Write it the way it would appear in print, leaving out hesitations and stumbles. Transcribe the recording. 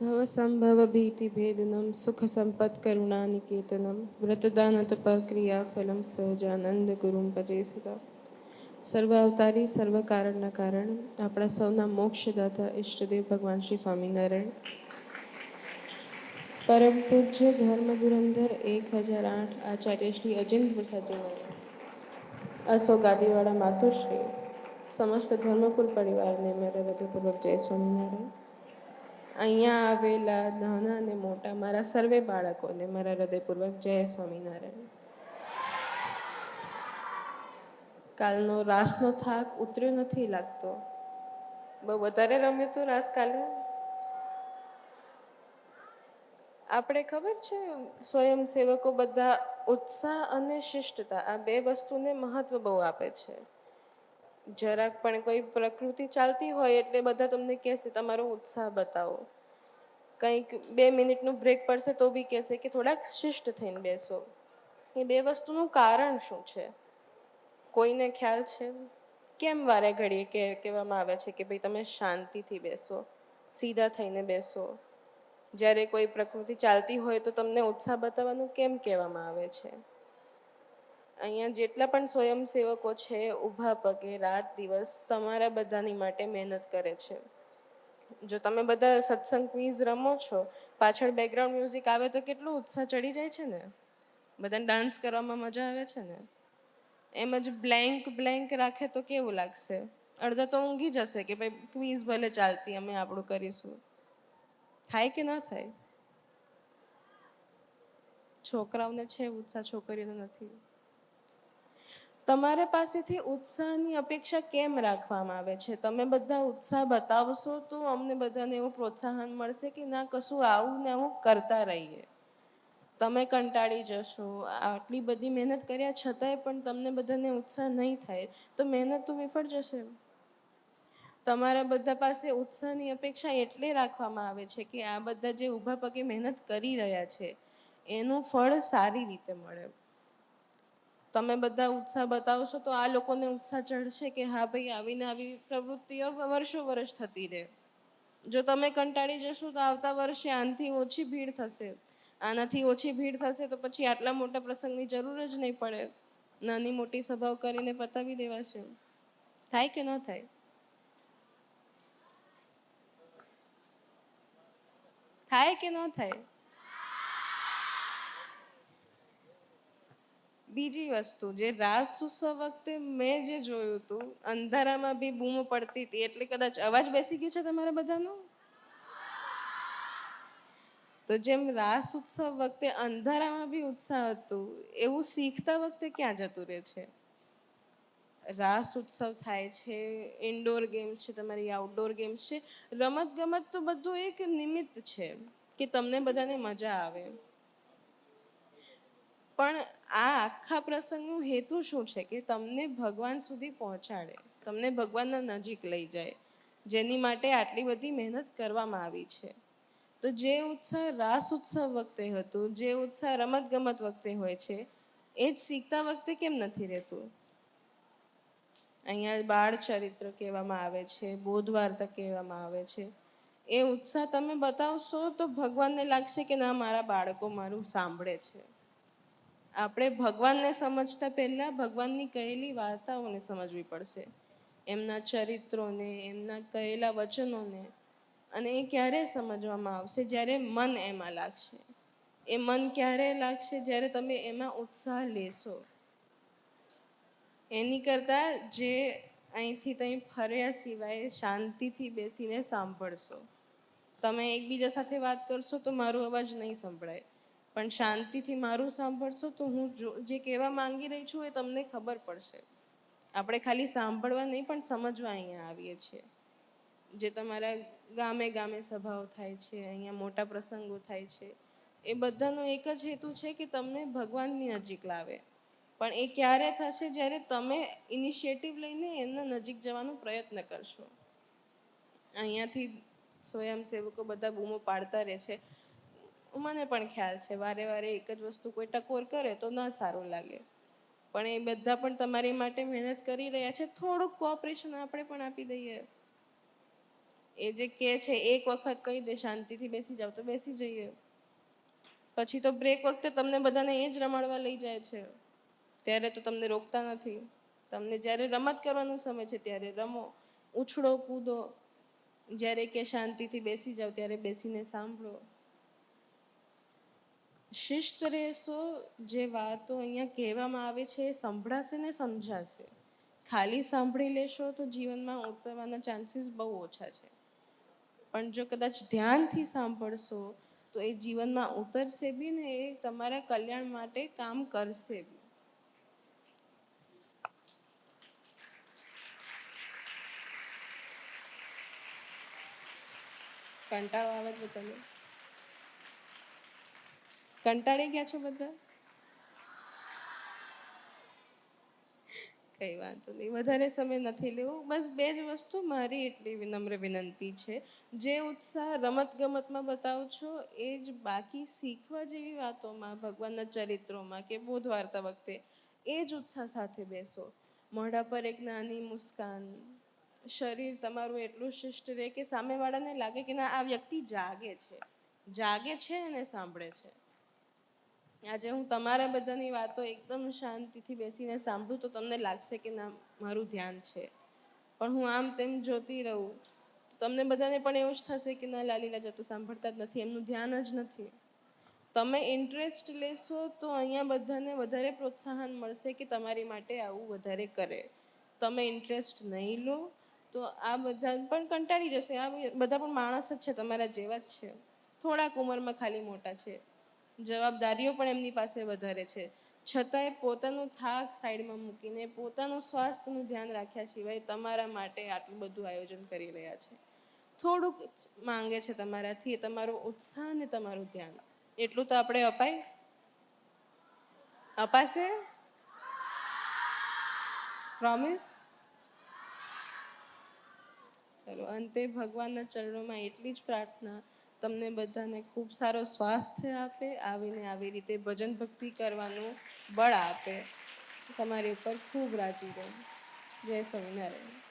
भवसम्भवभीतिभेदनं सुखसम्पत्करुणानिकेतनं व्रतदानतपक्रियाफलं સહજાનંદ ગુરું ભજે સદા. સર્વ અવતારી સર્વ કારણના કારણ આપણા સૌના મોક્ષદાતા ઈષ્ટદેવ ભગવાન શ્રી સ્વામિનારાયણ, પરમ પૂજ્ય ધર્મ ધુરંધર 1008 આચાર્ય શ્રી અજેન્દ્ર પ્રસાદજી, અસો ગાદીવાળા માતુશ્રી, સમસ્ત ધર્મકુલ પરિવારને મારા હૃદયપૂર્વક જય સ્વામિનારાયણ. અહીંયા આવેલા નાના અને મોટા મારા સર્વે બાળકોને મારા હૃદયપૂર્વક જય સ્વામિનારાયણ. કાલનો રાસનો થાક ઉતર્યો નથી લાગતો. બહુ વધારે રમ્યું હતું રાસ કાલે. આપણે ખબર છે સ્વયંસેવકો બધા ઉત્સાહ અને શિષ્ટતા આ બે વસ્તુને મહત્વ બહુ આપે છે. જરાક પણ કોઈ પ્રકૃતિ ચાલતી હોય એટલે બધા તમને કહેશે તમારો ઉત્સાહ બતાવો. કંઈક 2 મિનિટનું બ્રેક પડશે તો બી કહેશે કે થોડાક શિષ્ટ થઈને બેસો. એ બે વસ્તુનું કારણ શું છે? કોઈને ખ્યાલ છે? કેમ વારે ઘડીએ કહેવામાં આવે છે કે ભાઈ તમે શાંતિથી બેસો, સીધા થઈને બેસો? જ્યારે કોઈ પ્રકૃતિ ચાલતી હોય તો તમને ઉત્સાહ બતાવવાનું કેમ કહેવામાં આવે છે? અહીંયા જેટલા પણ સ્વયંસેવકો છે ઊભા પગે રાત દિવસ તમારા બધાની માટે મહેનત કરે છે. જો તમે બધા સત્સંગ ક્વિઝ રમો છો, પાછળ બેકગ્રાઉન્ડ મ્યુઝિક આવે તો કેટલો ઉત્સાહ ચડી જાય છે ને. બધાને ડાન્સ કરવામાં મજા આવે છે ને. એમ જ બ્લેન્ક રાખે તો કેવું લાગશે? અડધા તો ઊંઘી જશે કે ભાઈ ક્વિઝ ભલે ચાલતી અમે આપણું કરીશું. થાય કે ના થાય? છોકરાઓને છે ઉત્સાહ, છોકરીઓને નથી. તમારા પાસેથી ઉત્સાહની અપેક્ષા કેમ રાખવામાં આવે છે? તમે બધા ઉત્સાહ બતાવશો તો અમને બધાને એવું પ્રોત્સાહન મળશે કે ના કશું આવું ને આવું કરતા રહીએ. તમે કંટાળી જશો, આટલી બધી મહેનત કર્યા છતાંય પણ તમને બધાને ઉત્સાહ નહીં થાય તો મહેનત તો વિફળ જશે. તમારા બધા પાસે ઉત્સાહની અપેક્ષા એટલે રાખવામાં આવે છે કે આ બધા જે ઊભા પગે મહેનત કરી રહ્યા છે એનું ફળ સારી રીતે મળે. તમે બધા ઉત્સાહ બતાવશો તો આ લોકોને ઉત્સાહ ચડશે કે હા ભાઈ આવીને આવી પ્રવૃત્તિઓ વર્ષો વર્ષ થતી રહે. જો તમે કંટાળી જશો તો આવતા વર્ષે આનાથી ઓછી ભીડ થશે. આનાથી ઓછી ભીડ થશે તો પછી આટલા મોટા પ્રસંગની જરૂર જ નહીં પડે. નાની મોટી સભાઓ કરીને પતાવી દેવાશે. થાય કે ન થાય? થાય કે ન થાય? બીજી વસ્તુ, જે રાસ ઉત્સવ વખતે મેં જે જોયું હતું, અંધારામાં બી બૂમો પડતી હતી. એટલે કદાચ અવાજ બેસી ગયો છે તમારા બધાનો? તો જેમ રાસ ઉત્સવ વખતે અંધારામાં બી ઉત્સાહ હતું, એવું શીખતા વખતે ક્યાં જતું રહે છે? રાસ ઉત્સવ થાય છે, ઇન્ડોર ગેમ્સ છે, તમારી આઉટડોર ગેમ્સ છે. રમત ગમત તો બધું એક નિમિત્ત છે કે તમને બધાને મજા આવે. પણ આ આખા પ્રસંગનું હેતુ શું છે? કે તમને ભગવાન સુધી પહોંચાડે, તમને ભગવાનના નજીક લઈ જાય, જેની માટે આટલી બધી મહેનત કરવામાં આવી છે. તો જે ઉત્સાહ રાસ ઉત્સવ વખતે હતું, જે ઉત્સાહ રમત ગમત વખતે હોય છે, એ જ શીખતા વખતે કેમ નથી રહેતું? અહીંયા બાળ ચરિત્ર કહેવામાં આવે છે, બોધ વાર્તા કહેવામાં આવે છે. એ ઉત્સાહ તમે બતાવશો તો ભગવાનને લાગશે કે ના મારા બાળકો મારું સાંભળે છે. આપણે ભગવાનને સમજતા પહેલા ભગવાનની કહેલી વાર્તાઓને સમજવી પડશે, એમના ચરિત્રોને, એમના કહેલા વચનોને. અને એ ક્યારે સમજવામાં આવશે? જ્યારે મન એમાં લાગશે. એ મન ક્યારે લાગશે? જ્યારે તમે એમાં ઉત્સાહ લેશો. એની કરતાં જે અહીંથી ત્યાં ફર્યા સિવાય શાંતિથી બેસીને સાંભળશો. તમે એકબીજા સાથે વાત કરશો તો મારો અવાજ નહીં સંભળાય, પણ શાંતિથી મારું સાંભળશો તો હું જે કહેવા માંગી રહી છું એ તમને ખબર પડશે. આપણે ખાલી સાંભળવા નહીં પણ સમજવા અહીંયા આવીએ છીએ. જે તમારા ગામે ગામે સભાઓ થાય છે, અહીંયા મોટા પ્રસંગો થાય છે, એ બધાનો એક જ હેતુ છે કે તમને ભગવાનની નજીક લાવે. પણ એ ક્યારે થશે? જ્યારે તમે ઇનિશિયેટિવ લઈને એમના નજીક જવાનો પ્રયત્ન કરશો. અહીંયાથી સ્વયંસેવકો બધા બૂમો પાડતા રહે છે. મને પણ ખ્યાલ છે વારે વારે એક જ વસ્તુ કોઈ ટકોર કરે તો ન સારું લાગે. પણ એ બધા પણ તમારી માટે મહેનત કરી રહ્યા છે. થોડુંક કોઓપરેશન આપણે પણ આપી દઈએ એ જે કહે છે એક વખત કહી દે શાંતિથી બેસી જાવ તો બેસી જઈએ, પછી તો બ્રેક વખતે તમને બધાને એ જ રમાડવા લઈ જાય છે, ત્યારે તો તમને રોકતા નથી. તમને જ્યારે રમત કરવાનો સમય છે ત્યારે રમો, ઉછળો કૂદો. જ્યારે કે શાંતિથી બેસી જાઓ ત્યારે બેસીને સાંભળો. શિસ્ત રહેશો, જે વાતો અહીંયા કહેવામાં આવે છે એ સંભળાશે ને સમજાશે. ખાલી સાંભળી લેશો તો જીવનમાં ઉતરવાના ચાન્સીસ બહુ ઓછા છે, પણ જો કદાચ ધ્યાનથી સાંભળશો તો એ જીવનમાં ઉતરશે બી ને એ તમારા કલ્યાણ માટે કામ કરશે બી. કંટાળો આવે છે તમે? કંટાળી ગયા છો બધા? કઈ વાંધો નહીં, વધારે સમય નથી લેવો. બસ બે જ વસ્તુ મારી એટલી વિનમ્ર વિનંતી છે, જે ઉત્સાહ રમત ગમતમાં બતાવો છો એ જ બાકી શીખવા જેવી વાતોમાં, ભગવાનના ચરિત્રોમાં કે બોધ વાર્તા વખતે એ જ ઉત્સાહ સાથે બેસો. મોઢા પર એક નાની મુસ્કાન, શરીર તમારું એટલું શિષ્ટ રહે કે સામેવાળાને લાગે કે ના આ વ્યક્તિ જાગે છે અને સાંભળે છે. આજે હું તમારા બધાની વાતો એકદમ શાંતિથી બેસીને સાંભળું તો તમને લાગશે કે ના મારું ધ્યાન છે, પણ હું આમ તેમ જોતી રહું તો તમને બધાને પણ એવું જ થશે કે ના લાલીલા જતું સાંભળતા જ નથી, એમનું ધ્યાન જ નથી. તમે ઇન્ટરેસ્ટ લેશો તો અહીંયા બધાને વધારે પ્રોત્સાહન મળશે કે તમારી માટે આવું વધારે કરે. તમે ઇન્ટરેસ્ટ નહીં લો તો આ બધા પણ કંટાળી જશે. આ બધા પણ માણસ જ છે, તમારા જેવા જ છે, થોડાક ઉંમરમાં ખાલી મોટા છે, જવાબદારીઓ પણ એમની પાસે વધારે છે, છતાંય પોતાનું થાક સાઈડમાં મૂકીને પોતાનું સ્વાસ્થ્યનું ધ્યાન રાખ્યા સિવાય તમારા માટે આટલું બધું આયોજન કરી રહ્યા છે. થોડુંક માંગે છે તમારાથી, એ તમારો ઉત્સાહ ને તમારું ધ્યાન. એટલું તો આપણે અપાશે? પ્રોમિસ? ચલો, અંતે ભગવાનના ચરણોમાં એટલી જ પ્રાર્થના, તમને બધાને ખૂબ સારો સ્વાસ્થ્ય આપે, આવીને આવી રીતે ભજન ભક્તિ કરવાનું બળ આપે, તમારી ઉપર ખૂબ રાજી રહે. જય સ્વામિનારાયણ.